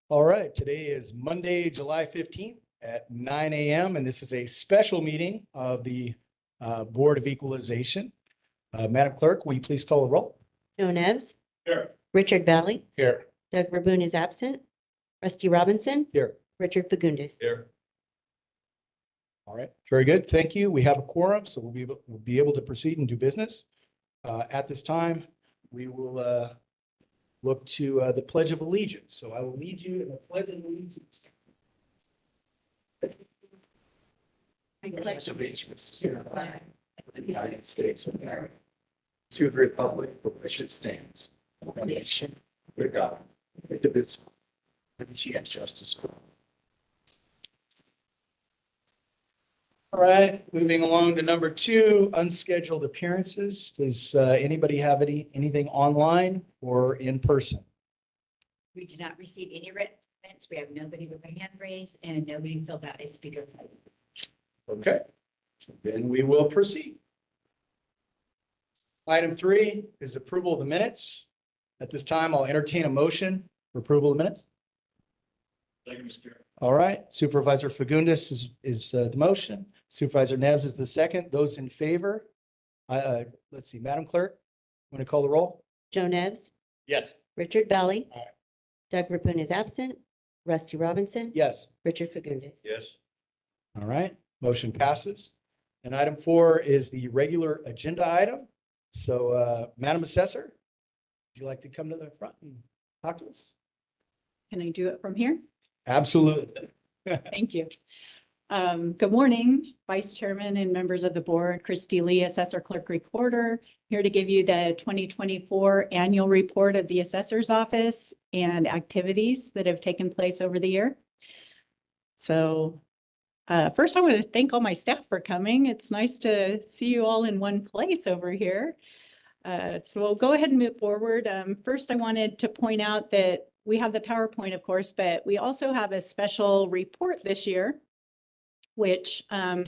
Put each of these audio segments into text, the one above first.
All right, today is Monday, July 15th at 9 a.m. and this is a special meeting of the Board of Equalization. Madam Clerk, will you please call the roll? Joe Nevs. Here. Richard Valley. Here. Doug Verboon is absent. Rusty Robinson. Here. Richard Fagundes. Here. All right, very good. Thank you. We have a quorum, so we'll be able to proceed and do business. At this time, we will look to the Pledge of Allegiance. So I will lead you in the Pledge of Allegiance. I pledge allegiance to the flag of the United States of America, to the republic for which it stands, one nation, under God, indivisible, with liberty and justice for all. All right, moving along to number 2, unscheduled appearances. Does anybody have anything online or in person? We did not receive any written. We have nobody with a hand raised and nobody filled out a speaker. Okay, then we will proceed. Item 3 is approval of the minutes. At this time, I'll entertain a motion for approval of the minutes. Thank you, Mr. Chair. All right, Supervisor Fagundes is the motion. Supervisor Neves is the second. Those in favor? Let's see, Madam Clerk, want to call the roll? Joe Nevs. Yes. Richard Valley. Aye. Doug Verboon is absent. Rusty Robinson. Yes. Richard Fagundes. Yes. All right, motion passes. And item 4 is the regular agenda item. So, Madam Assessor, would you like to come to the front and talk to us? Can I do it from here? Absolutely. Thank you. Good morning, Vice Chairman and members of the board. Christy Lee, Assessor Clerk Recorder, here to give you the 2024 annual report of the Assessor's Office and activities that have taken place over the year. So first, I want to thank all my staff for coming. It's nice to see you all in one place over here. So we'll go ahead and move forward. First, I wanted to point out that we have the PowerPoint, of course, but we also have a special report this year, which I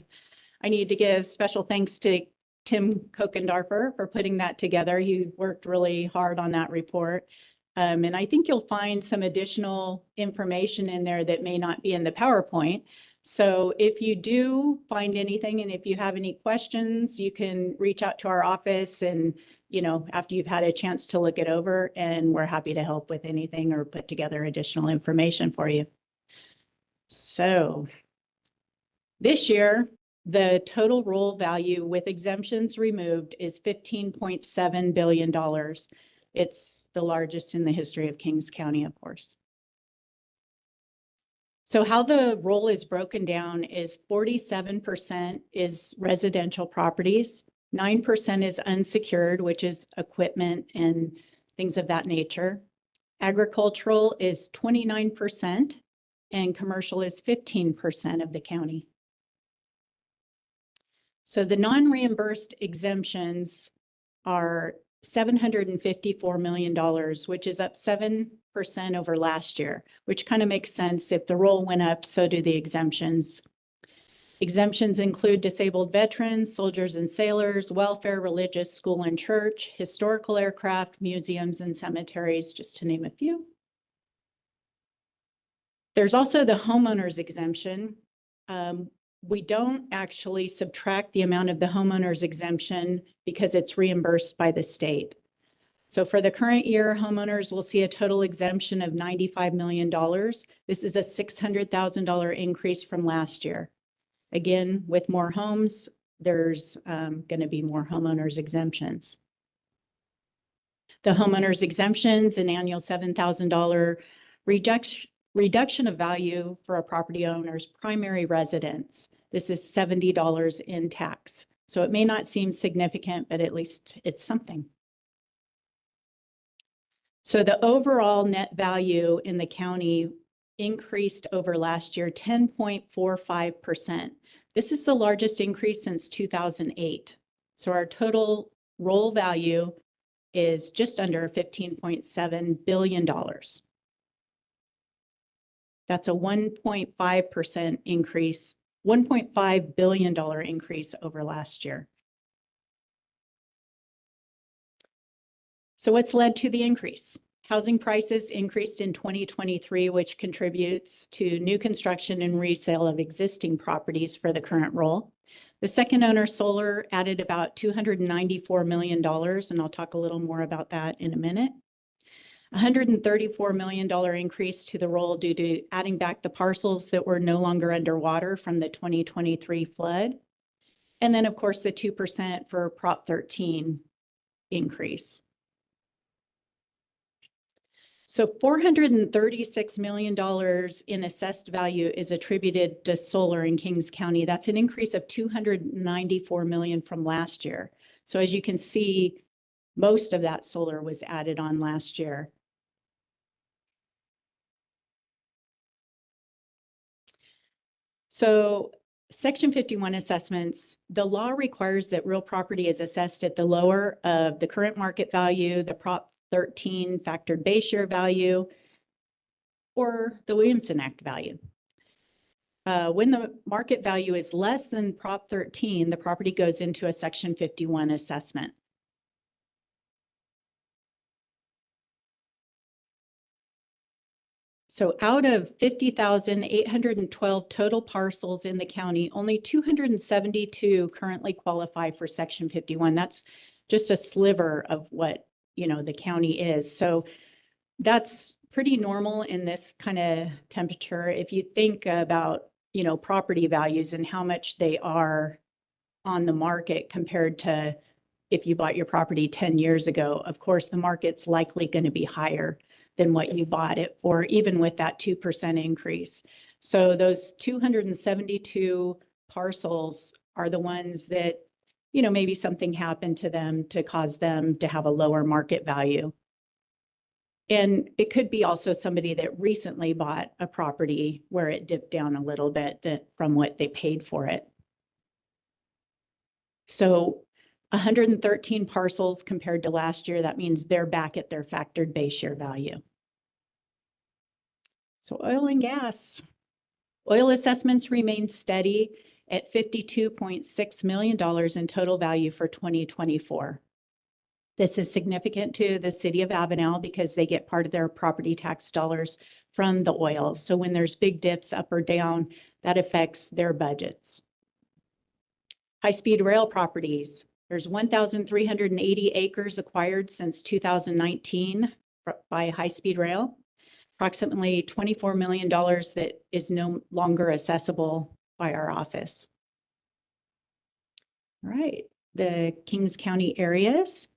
need to give special thanks to Tim Kokendorfer for putting that together. He worked really hard on that report. And I think you'll find some additional information in there that may not be in the PowerPoint. So if you do find anything and if you have any questions, you can reach out to our office and, you know, after you've had a chance to look it over, and we're happy to help with anything or put together additional information for you. So this year, the total roll value with exemptions removed is $15.7 billion. It's the largest in the history of Kings County, of course. So how the roll is broken down is 47% is residential properties, 9% is unsecured, which is equipment and things of that nature. Agricultural is 29% and commercial is 15% of the county. So the non-reimbursed exemptions are $754 million, which is up 7% over last year, which kind of makes sense. If the roll went up, so do the exemptions. Exemptions include disabled veterans, soldiers and sailors, welfare, religious, school and church, historical aircraft, museums and cemeteries, just to name a few. There's also the homeowner's exemption. We don't actually subtract the amount of the homeowner's exemption because it's reimbursed by the state. So for the current year, homeowners will see a total exemption of $95 million. This is a $600,000 increase from last year. Again, with more homes, there's going to be more homeowners exemptions. The homeowners exemptions, an annual $7,000 reduction of value for a property owner's primary residence. This is $70 in tax. So it may not seem significant, but at least it's something. So the overall net value in the county increased over last year 10.45%. This is the largest increase since 2008. So our total roll value is just under $15.7 billion. That's a 1.5% increase, $1.5 billion increase over last year. So what's led to the increase? Housing prices increased in 2023, which contributes to new construction and resale of existing properties for the current roll. The second owner solar added about $294 million, and I'll talk a little more about that in a minute. $134 million increase to the roll due to adding back the parcels that were no longer underwater from the 2023 flood. And then, of course, the 2% for Prop 13 increase. So $436 million in assessed value is attributed to solar in Kings County. That's an increase of $294 million from last year. So as you can see, most of that solar was added on last year. So Section 51 assessments, the law requires that real property is assessed at the lower of the current market value, the Prop 13 factored base year value, or the Williamson Act value. When the market value is less than Prop 13, the property goes into a Section 51 assessment. So out of 50,812 total parcels in the county, only 272 currently qualify for Section 51. That's just a sliver of what, the county is. So that's pretty normal in this kind of temperature. If you think about, property values and how much they are on the market compared to if you bought your property 10 years ago, of course, the market's likely going to be higher than what you bought it for, even with that 2% increase. So those 272 parcels are the ones that, maybe something happened to them to cause them to have a lower market value. And it could be also somebody that recently bought a property where it dipped down a little bit from what they paid for it. So 113 parcels compared to last year, that means they're back at their factored base year value. So oil and gas. Oil assessments remain steady at $52.6 million in total value for 2024. This is significant to the city of Avenal because they get part of their property tax dollars from the oil. So when there's big dips up or down, that affects their budgets. High-speed rail properties. There's 1,380 acres acquired since 2019 by high-speed rail. Approximately $24 million that is no longer accessible by our office. All right, the Kings County areas.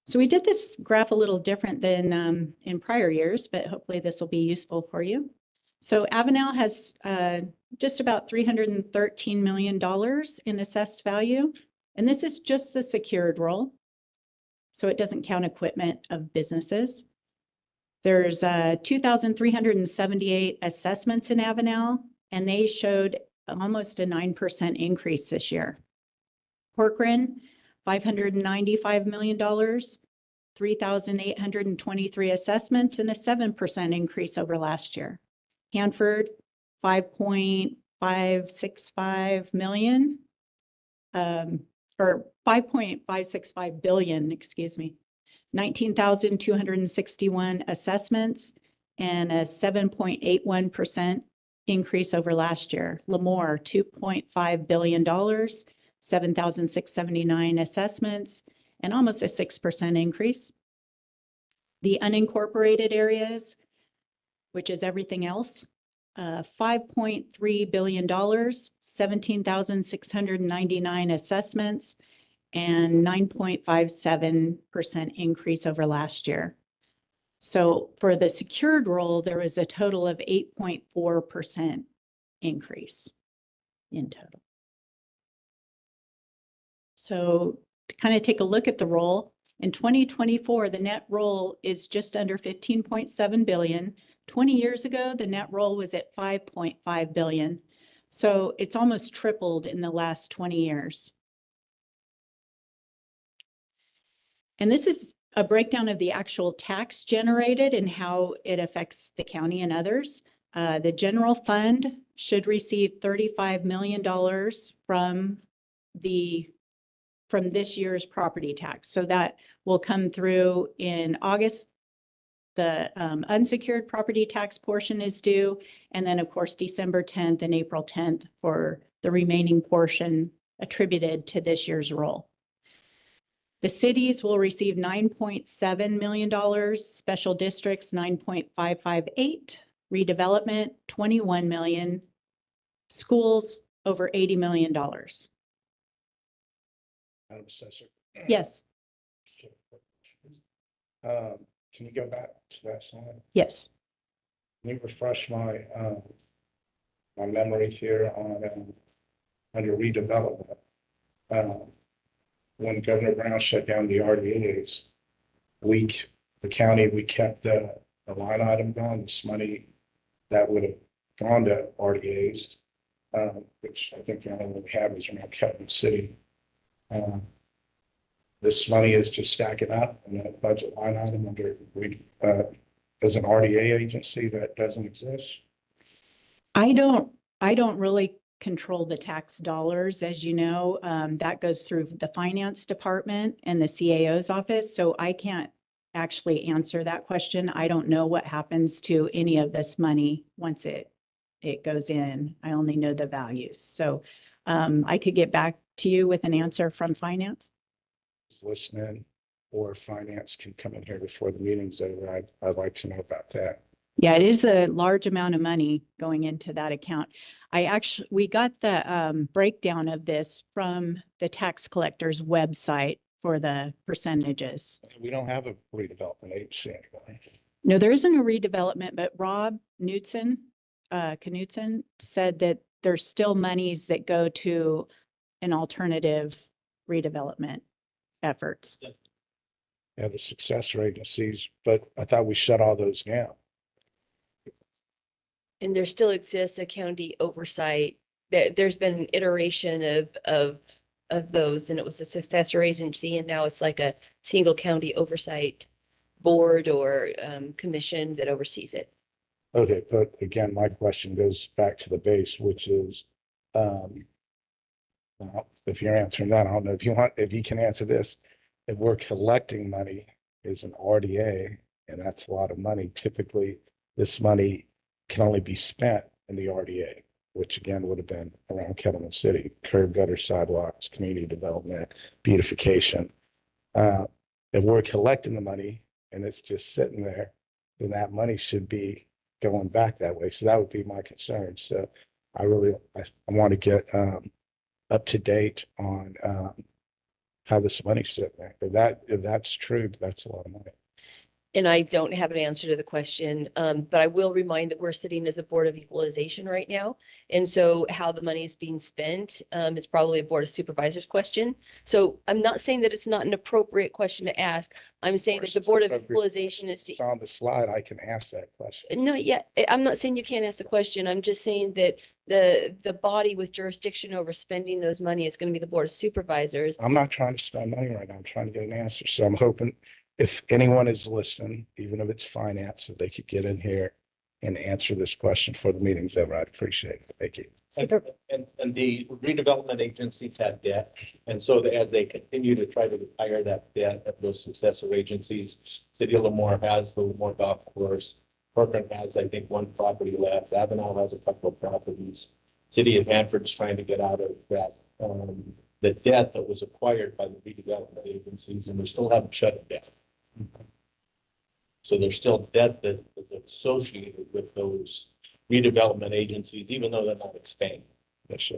So we did this graph a little different than in prior years, but hopefully this will be useful for you. So Avenal has just about $313 million in assessed value, and this is just the secured roll. So it doesn't count equipment of businesses. There's 2,378 assessments in Avenal, and they showed almost a 9% increase this year. Corcoran, $595 million, 3,823 assessments, and a 7% increase over last year. Hanford, $5.565 million, or $5.565 billion, excuse me. 19,261 assessments and a 7.81% increase over last year. Lemoore, $2.5 billion, 7,679 assessments, and almost a 6% increase. The unincorporated areas, which is everything else, $5.3 billion, 17,699 assessments, and 9.57% increase over last year. So for the secured roll, there was a total of 8.4% increase in total. So to kind of take a look at the roll, in 2024, the net roll is just under 15.7 billion. 20 years ago, the net roll was at 5.5 billion. So it's almost tripled in the last 20 years. And this is a breakdown of the actual tax generated and how it affects the county and others. The general fund should receive $35 million from this year's property tax. So that will come through in August the unsecured property tax portion is due. And then, of course, December 10th and April 10th for the remaining portion attributed to this year's roll. The cities will receive $9.7 million, special districts 9.558, redevelopment 21 million, schools over $80 million. Madam Assessor. Yes, Can you go back to that slide? yes. Can you refresh my, my memory here on, under redevelopment? When Governor Brown shut down the RDAs, the county, we kept the line item going, this money that would have gone to RDAs, which I think the only one we have is around Kelvin City. This money is just stacking up in a budget line item under, as an RDA agency that doesn't exist. I don't really control the tax dollars, as you know. That goes through the finance department and the CAO's office, so I can't actually answer that question. I don't know what happens to any of this money once it goes in. I only know the values. So I could get back to you with an answer from finance. Listening, or finance can come in here before the meeting's over. I'd like to know about that. Yeah, it is a large amount of money going into that account. We got the breakdown of this from the tax collector's website for the percentages. We don't have a redevelopment agency anymore. No, there isn't a redevelopment, but Rob Knutson said that there's still monies that go to an alternative redevelopment efforts. Yeah, the successor agencies, but I thought we shut all those down. And there still exists a county oversight. There's been an iteration of those, and it was a successor agency, and now it's like a single county oversight board or commission that oversees it. Okay, but again, my question goes back to the base, which is, well, if you're answering that, I don't know if you can answer this. If we're collecting money as an RDA, and that's a lot of money, typically this money can only be spent in the RDA, which again would have been around Kelvin City, curb, gutter, sidewalks, community development, beautification. If we're collecting the money and it's just sitting there, then that money should be going back that way. So that would be my concern. So I want to get up to date on how this money's sitting there. If that's true, that's a lot of money. And I don't have an answer to the question, but I will remind that we're sitting as a Board of Equalization right now. And so how the money is being spent is probably a Board of Supervisors question. So I'm not saying that it's not an appropriate question to ask. I'm saying that the Board of Equalization is to. It's on the slide. I can ask that question. No, yeah, I'm not saying you can't ask the question. I'm just saying that the body with jurisdiction over spending those money is going to be the Board of Supervisors. I'm not trying to spend money right now. I'm trying to get an answer. So I'm hoping if anyone is listening, even if it's finance, if they could get in here and answer this question for the meeting's over, I'd appreciate it. Thank you. And the redevelopment agencies have debt. And so as they continue to try to retire that debt of those successor agencies, City of Lemoore has the Lemoore Golf Course. Corcoran has, I think, one property left. Avenel has a couple of properties. City of Hanford's trying to get out of that, the debt that was acquired by the redevelopment agencies, and we still haven't shut it down. So there's still debt that's associated with those redevelopment agencies, even though they're not expanding. Yes, sir.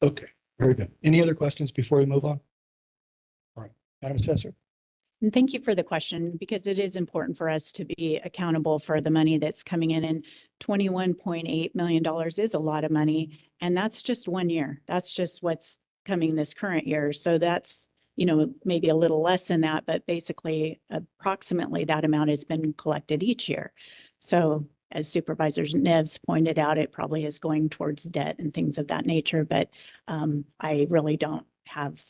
Okay, very good. Any other questions before we move on? All right, Madam Assessor. And thank you for the question, because it is important for us to be accountable for the money that's coming in. And $21.8 million is a lot of money. And that's just 1 year. That's just what's coming this current year. So that's, maybe a little less than that, but basically approximately that amount has been collected each year. So as Supervisor Neves pointed out, it probably is going towards debt and things of that nature. But I really don't have,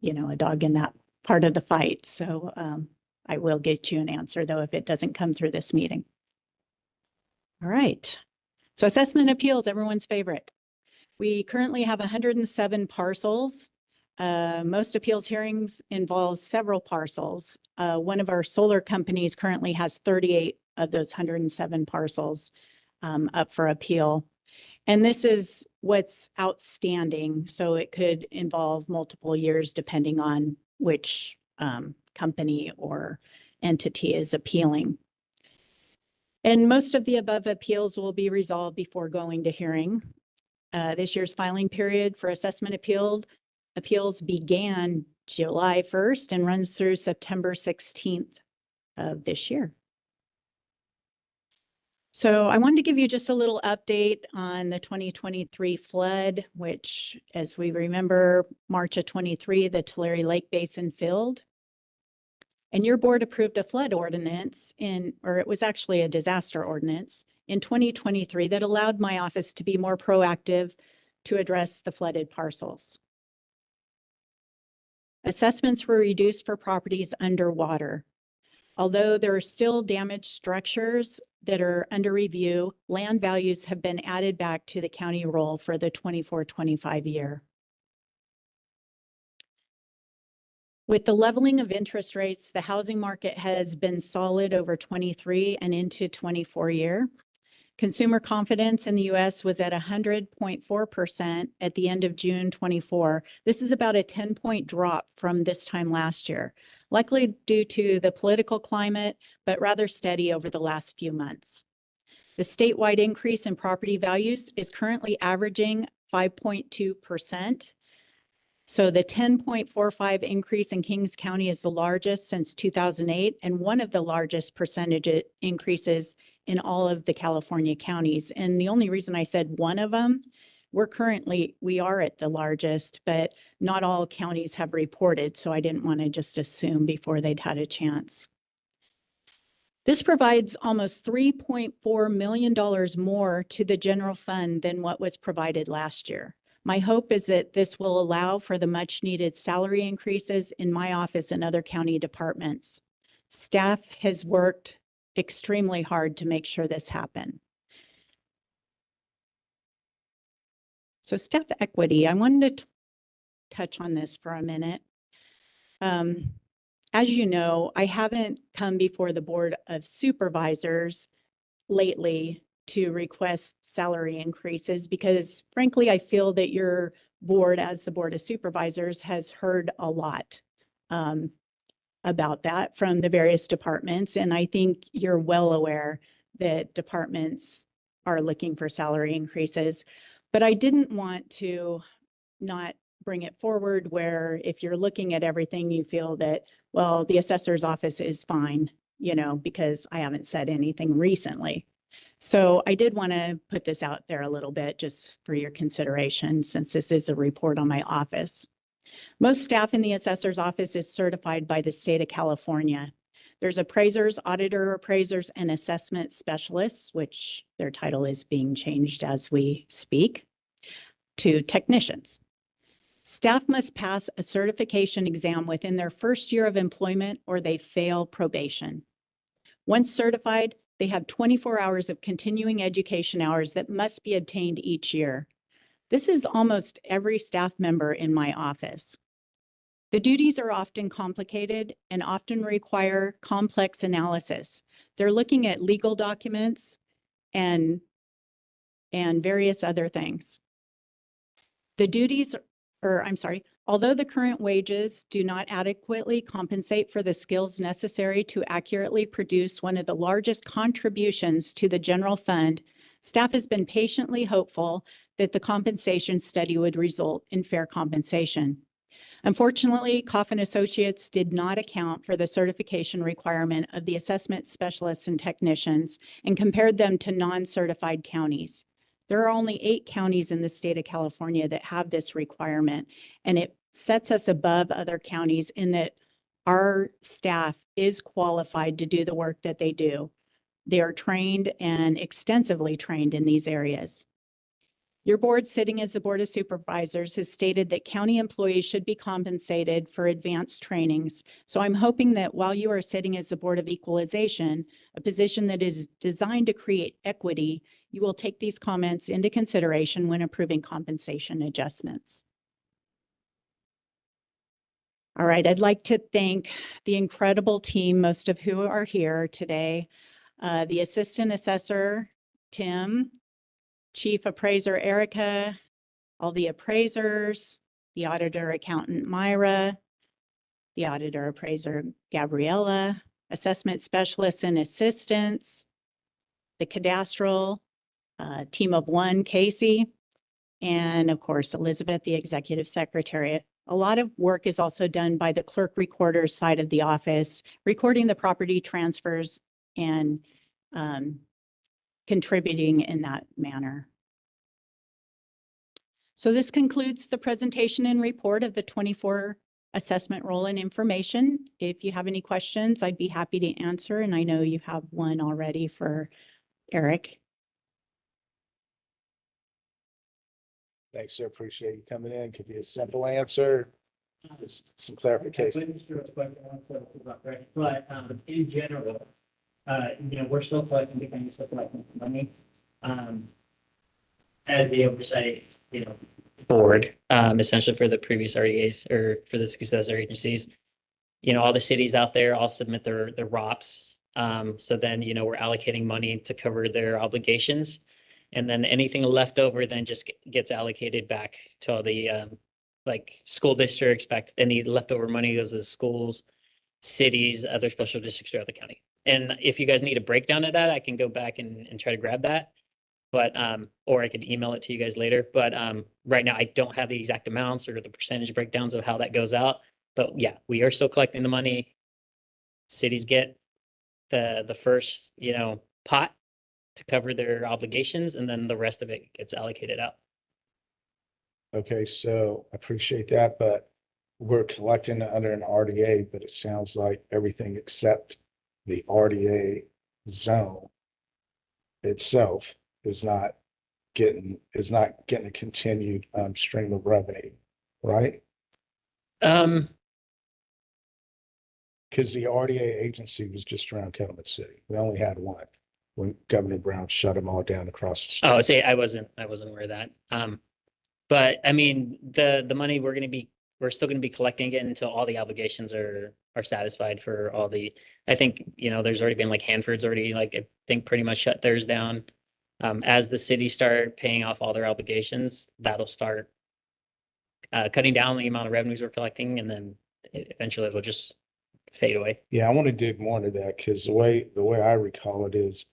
a dog in that part of the fight. So I will get you an answer, though, if it doesn't come through this meeting. All right. So assessment appeals, everyone's favorite. We currently have 107 parcels. Most appeals hearings involve several parcels. one of our solar companies currently has 38 of those 107 parcels up for appeal. And this is what's outstanding. So it could involve multiple years depending on which company or entity is appealing. And most of the above appeals will be resolved before going to hearing. This year's filing period for assessment appeals began July 1st and runs through September 16th of this year. So I wanted to give you just a little update on the 2023 flood, which, as we remember, March of 23, the Tulare Lake Basin filled. And your board approved a flood ordinance or it was actually a disaster ordinance in 2023 that allowed my office to be more proactive to address the flooded parcels. Assessments were reduced for properties underwater. Although there are still damaged structures that are under review, land values have been added back to the county roll for the 24-25 year. With the leveling of interest rates, the housing market has been solid over 23 and into 24 year. Consumer confidence in the US was at 100.4% at the end of June 24. This is about a 10-point drop from this time last year, likely due to the political climate, but rather steady over the last few months. The statewide increase in property values is currently averaging 5.2%. So the 10.45 increase in Kings County is the largest since 2008 and one of the largest percentage increases in all of the California counties. And the only reason I said one of them, we are at the largest, but not all counties have reported. So I didn't want to just assume before they'd had a chance. This provides almost $3.4 million more to the general fund than what was provided last year. My hope is that this will allow for the much needed salary increases in my office and other county departments. Staff has worked extremely hard to make sure this happen. So staff equity, I wanted to touch on this for a minute. As you know, I haven't come before the Board of Supervisors lately to request salary increases because frankly, I feel that your board as the Board of Supervisors has heard a lot about that from the various departments. And I think you're well aware that departments are looking for salary increases, but I didn't want to not bring it forward where if you're looking at everything, you feel that, well, the assessor's office is fine, you know, because I haven't said anything recently. So I did want to put this out there a little bit just for your consideration since this is a report on my office. Most staff in the assessor's office is certified by the state of California. There's appraisers, auditor appraisers, and assessment specialists, which their title is being changed as we speak, to technicians. Staff must pass a certification exam within their first year of employment or they fail probation. Once certified, they have 24 hours of continuing education hours that must be obtained each year. This is almost every staff member in my office. The duties are often complicated and often require complex analysis. They're looking at legal documents and various other things. Although the current wages do not adequately compensate for the skills necessary to accurately produce one of the largest contributions to the general fund, staff has been patiently hopeful that the compensation study would result in fair compensation. Unfortunately, Coffin Associates did not account for the certification requirement of the assessment specialists and technicians and compared them to non-certified counties. There are only 8 counties in the state of California that have this requirement, and it sets us above other counties in that our staff is qualified to do the work that they do. They are trained and extensively trained in these areas. Your board, sitting as the Board of Supervisors, has stated that county employees should be compensated for advanced trainings. So I'm hoping that while you are sitting as the Board of Equalization, a position that is designed to create equity, you will take these comments into consideration when approving compensation adjustments. All right, I'd like to thank the incredible team, most of who are here today. The Assistant Assessor, Tim, Chief Appraiser, Erica, all the appraisers, the Auditor Accountant, Myra, the Auditor Appraiser, Gabriella, Assessment Specialists and Assistants, the Cadastral team of one, Casey, and of course, Elizabeth, the Executive Secretary. A lot of work is also done by the clerk recorder side of the office, recording the property transfers and contributing in that manner. So this concludes the presentation and report of the 24 assessment roll and information. If you have any questions, I'd be happy to answer. And I know you have one already for Eric. Thanks, sir. Appreciate you coming in. Could be a simple answer. Just some clarification. But in general, we're still collecting, we're still collecting money. As the oversight, board, essentially for the previous RDAs or for the successor agencies. All the cities out there all submit their ROPS. So then, we're allocating money to cover their obligations. And then anything left over then just gets allocated back to all the like school districts, back any leftover money goes to schools, cities, other special districts throughout the county. And if you guys need a breakdown of that, I can go back and try to grab that. But or I could email it to you guys later. But right now I don't have the exact amounts or the percentage breakdowns of how that goes out. But yeah, we are still collecting the money. Cities get the first, pot to cover their obligations, and then the rest of it gets allocated out. Okay, so I appreciate that, but we're collecting under an RDA, but it sounds like everything except the RDA zone itself is not getting a continued stream of revenue, right? Because the RDA agency was just around Calumet City. We only had one when Governor Brown shut them all down across the state. Oh, see, I wasn't aware of that. But I mean, the money we're still gonna be collecting it until all the obligations are satisfied for all the, I think, there's already been like Hanford's already like, I think pretty much shut theirs down. As the city start paying off all their obligations, that'll start cutting down the amount of revenues we're collecting, and then eventually it'll just fade away. Yeah, I want to dig more into that because the way I recall it is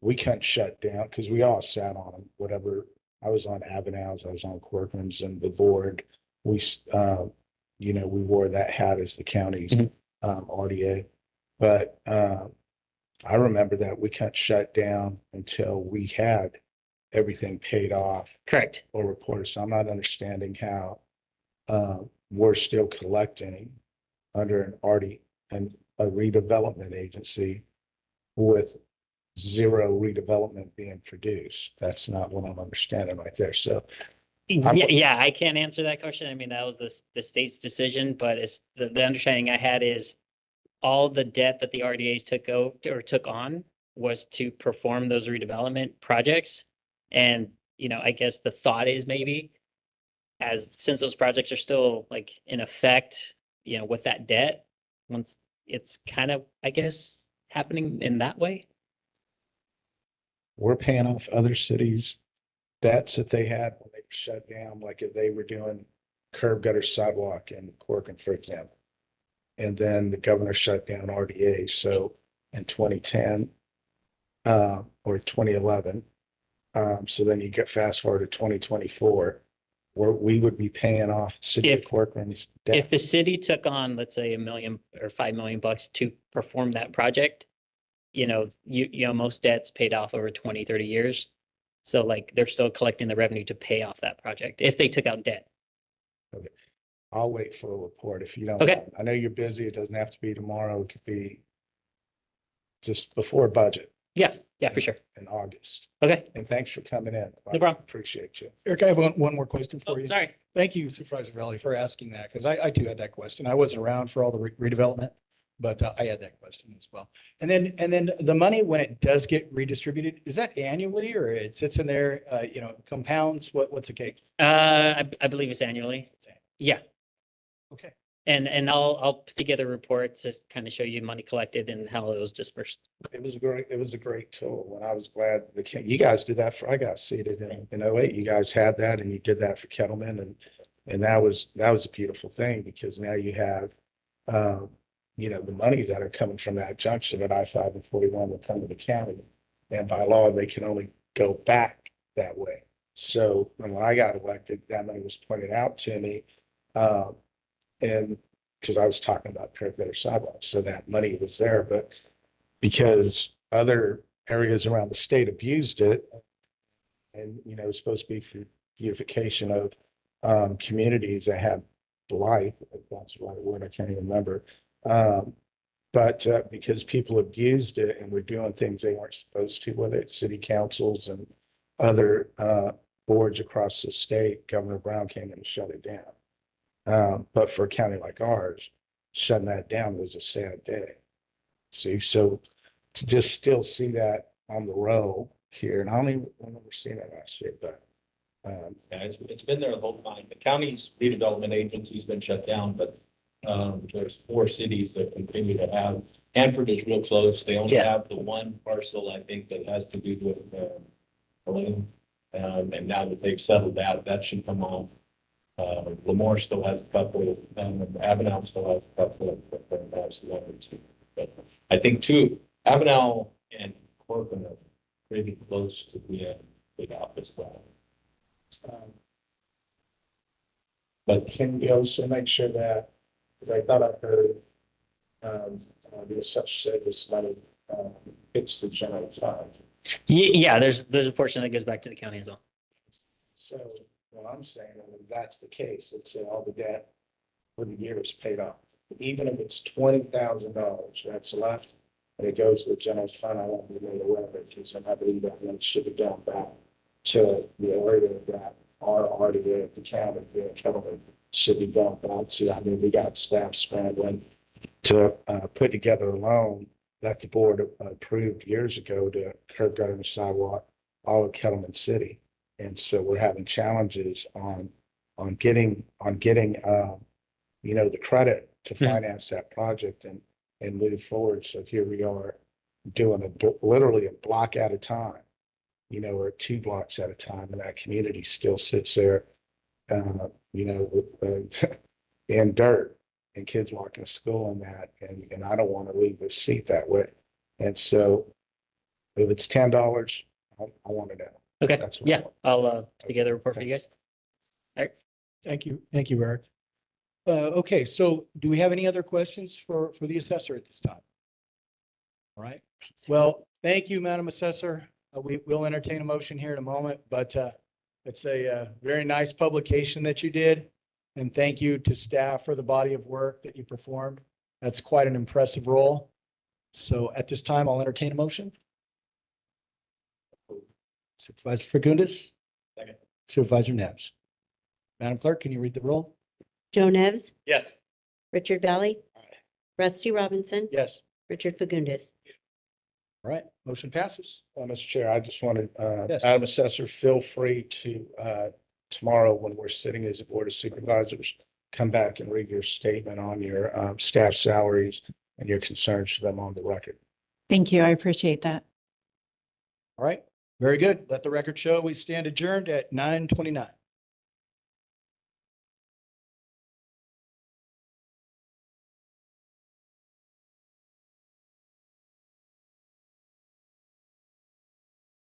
we couldn't shut down because we all sat on them, whatever. I was on Avenal's, I was on Corcoran's and the board. We wore that hat as the county's RDA. But I remember that we couldn't shut down until we had everything paid off Correct. or reported. So I'm not understanding how we're still collecting under an RD and a redevelopment agency with zero redevelopment being produced. That's not what I'm understanding right there. So Yeah, I can't answer that question. I mean, that was the state's decision, but it's the understanding I had is all the debt that the RDAs took on was to perform those redevelopment projects. And, I guess the thought is maybe since those projects are still like in effect, with that debt, once it's kind of, I guess, happening in that way. we're paying off other cities' debts that they had when they were shut down, like if they were doing curb gutter sidewalk in Corcoran, for example. And then the governor shut down RDA. So in 2010 or 2011, so then you get fast forward to 2024, where we would be paying off the city of Corcoran's debt. If the city took on, let's say, $1 million or $5 million to perform that project, most debts paid off over 20, 30 years. So like they're still collecting the revenue to pay off that project if they took out debt. Okay. I'll wait for a report if you don't. Okay. I know you're busy. It doesn't have to be tomorrow. It could be just before budget Yeah, for sure. in August. Okay, And thanks for coming in. No problem. Appreciate you. Eric, I have one more question for oh, you. sorry. Thank you, Supervisor Valley, for asking that, because I too had that question. I wasn't around for all the redevelopment, but I had that question as well. And then the money, when it does get redistributed, is that annually or it sits in there, compounds? What's the case? I believe it's annually. Yeah. Okay. And I'll put together reports to kind of show you money collected and how it was dispersed. It was a great tool, and I was glad you guys did that I got seated in 08. You guys had that, and you did that for Kettleman, and that was a beautiful thing, because now you have, the money that are coming from that junction at I-5 and 41 will come to the county. And by law, they can only go back that way. So when I got elected, that money was pointed out to me. And because I was talking about better sidewalks, so that money was there, but because other areas around the state abused it, and, it's supposed to be for beautification of communities that have life, if that's the right word, I can't even remember. But because people abused it and were doing things they weren't supposed to, whether it's city councils and other boards across the state, Governor Brown came in and shut it down. But for a county like ours, shutting that down was a sad day. See, so to just still see that on the roll here, and I don't even remember seeing it last year, but Yeah, it's been there the whole time. The county's redevelopment agency's been shut down, but there's 4 cities that continue to have. Hanford is real close. They only Yeah. have the one parcel, I think, that has to do with Helene. And now that they've settled that should come on. Lemoore still has a couple, Avenel still has a couple of others. But I think Avenel and Corbin are really close to being big out as well. but can we also make sure that, because I thought I heard the assessor said this money hits the general fund. Yeah, there's a portion that goes back to the county as well. So what I'm saying, if that's the case, let's say all the debt for the year is paid off, even if it's $20,000 that's left, and it goes to the general fund, I won't be made aware of it, because I believe that money should have gone back to the area that are already there at the county, the Kettleman should be going back to. I mean, we got staff scrambling to put together a loan that the board approved years ago to curb gutter and sidewalk all of Kettleman City. And so we're having challenges on getting the credit to finance that project and move forward. So here we are doing literally a block at a time, or 2 blocks at a time, and that community still sits there, in dirt, and kids walking to school and that, and I don't want to leave this seat that way. And so if it's $10, I want to know. Okay, That's what I yeah, want. I'll put together a report for you guys. Thank you. Thank you, Eric. Okay, so do we have any other questions for the assessor at this time? All right. Well, thank you, Madam Assessor. We will entertain a motion here in a moment, but it's a very nice publication that you did. And thank you to staff for the body of work that you performed. That's quite an impressive role. So at this time, I'll entertain a motion. Supervisor Fagundes. Second. Supervisor Neves. Madam Clerk, can you read the roll? Joe Nevs, Yes. Richard Valley, Rusty Robinson, Yes. Richard Fagundes. All right, motion passes. Mr. Chair, I just wanted, Yes. Madam Assessor, feel free to, tomorrow when we're sitting as a Board of Supervisors, come back and read your statement on your staff salaries and your concerns to them on the record. Thank you. I appreciate that. All right, very good. Let the record show we stand adjourned at 9:29.